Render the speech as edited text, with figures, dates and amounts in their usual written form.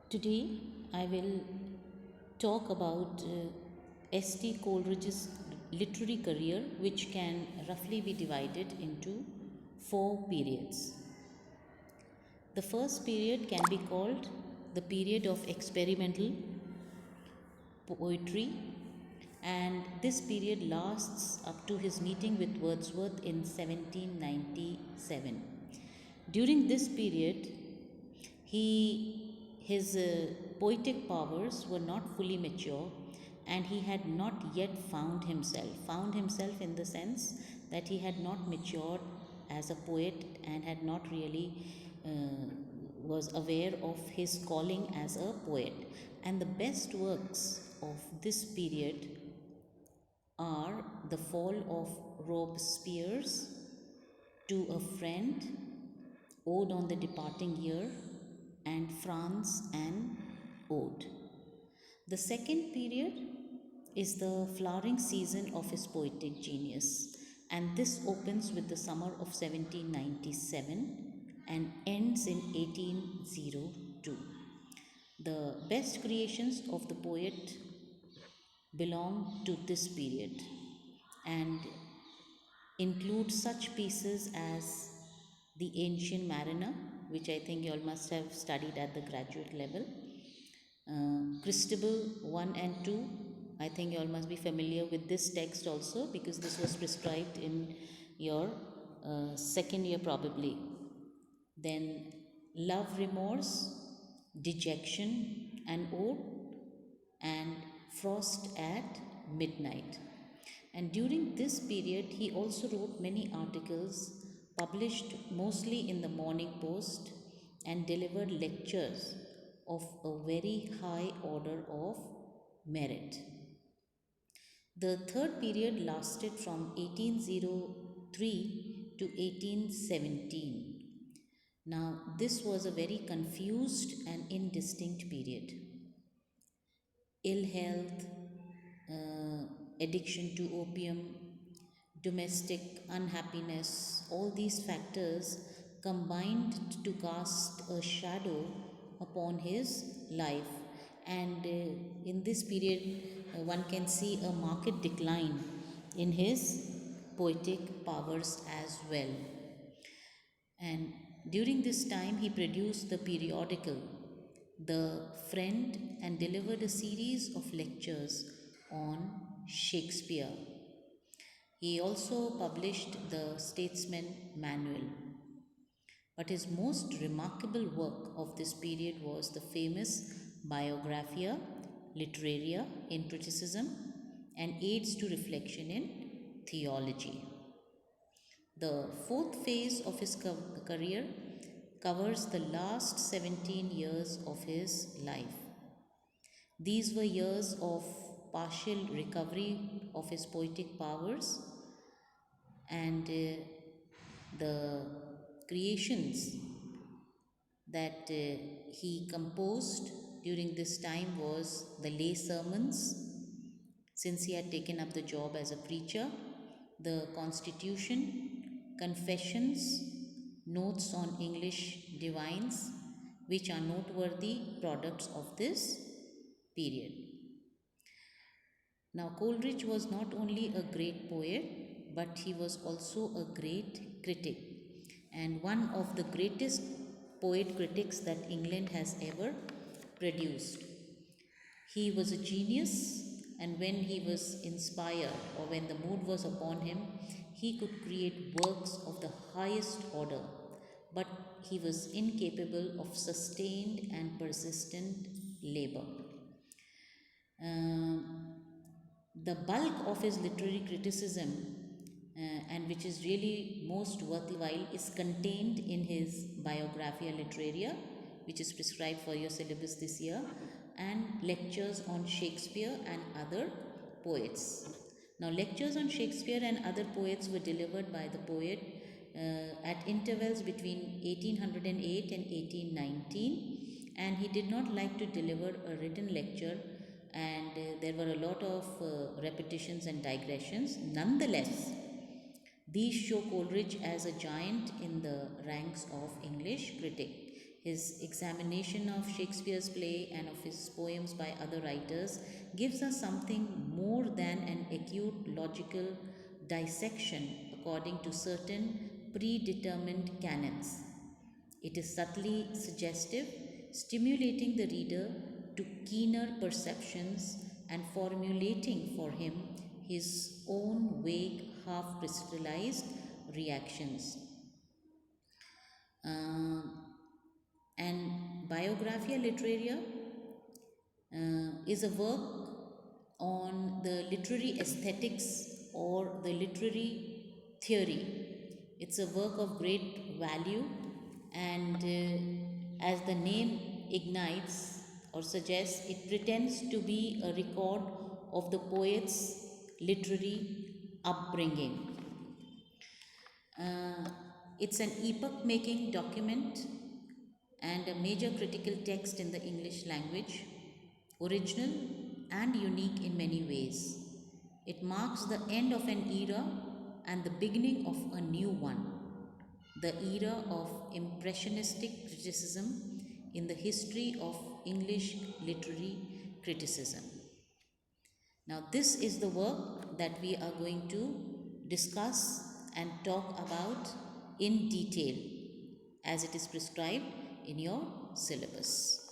Today, I will talk about S.T. Coleridge's literary career, which can roughly be divided into four periods. The first period can be called the period of experimental poetry, and this period lasts up to his meeting with Wordsworth in 1797. During this period, his poetic powers were not fully mature, and he had not yet found himself in the sense that he had not matured as a poet and had not really uh, was aware of his calling as a poet. And the best works of this period are The Fall of Robespierre's, To a Friend, Ode on the Departing Year, and France an Ode. The second period is the flowering season of his poetic genius, and this opens with the summer of 1797 and ends in 1802. The best creations of the poet belong to this period and include such pieces as The Ancient Mariner, which I think you all must have studied at the graduate level, Christabel 1 and 2. I think you all must be familiar with this text also, because this was prescribed in your second year probably. Then Love, Remorse, Dejection, and Ode, and Frost at Midnight. And during this period, he also wrote many articles published mostly in the Morning Post and delivered lectures of a very high order of merit. The third period lasted from 1803 to 1817. Now, this was a very confused and indistinct period. Ill health, addiction to opium, domestic unhappiness, all these factors combined to cast a shadow upon his life. And in this period, one can see a marked decline in his poetic powers as well. And during this time, he produced the periodical The Friend and delivered a series of lectures on Shakespeare. He also published the Statesman Manual. But his most remarkable work of this period was the famous Biographia Literaria in Criticism and Aids to Reflection in Theology. The fourth phase of his career covers the last 17 years of his life. These were years of partial recovery of his poetic powers, and the creations that he composed during this time was the lay sermons, since he had taken up the job as a preacher, the Constitution, Confessions, Notes on English Divines, which are noteworthy products of this period. Now, Coleridge was not only a great poet, but he was also a great critic, and one of the greatest poet critics that England has ever produced. He was a genius, and when he was inspired or when the mood was upon him, he could create works of the highest order, but he was incapable of sustained and persistent labor. Um, the bulk of his literary criticism, and which is really most worthwhile, is contained in his Biographia Literaria, which is prescribed for your syllabus this year, and lectures on Shakespeare and other poets. Now, lectures on Shakespeare and other poets were delivered by the poet at intervals between 1808 and 1819, and he did not like to deliver a written lecture, and there were a lot of repetitions and digressions. Nonetheless, these show Coleridge as a giant in the ranks of English critic. His examination of Shakespeare's play and of his poems by other writers gives us something more than an acute logical dissection according to certain predetermined canons. It is subtly suggestive, stimulating the reader to keener perceptions and formulating for him his own vague, half crystallized reactions. Uh, and Biographia Literaria is a work on the literary aesthetics or the literary theory. It's a work of great value, and as the name ignites or suggests, it pretends to be a record of the poet's literary upbringing. Uh, it's an epoch making document and a major critical text in the English language, original and unique in many ways. It marks the end of an era and the beginning of a new one, the era of impressionistic criticism in the history of English literary criticism. Now, this is the work that we are going to discuss and talk about in detail as it is prescribed in your syllabus.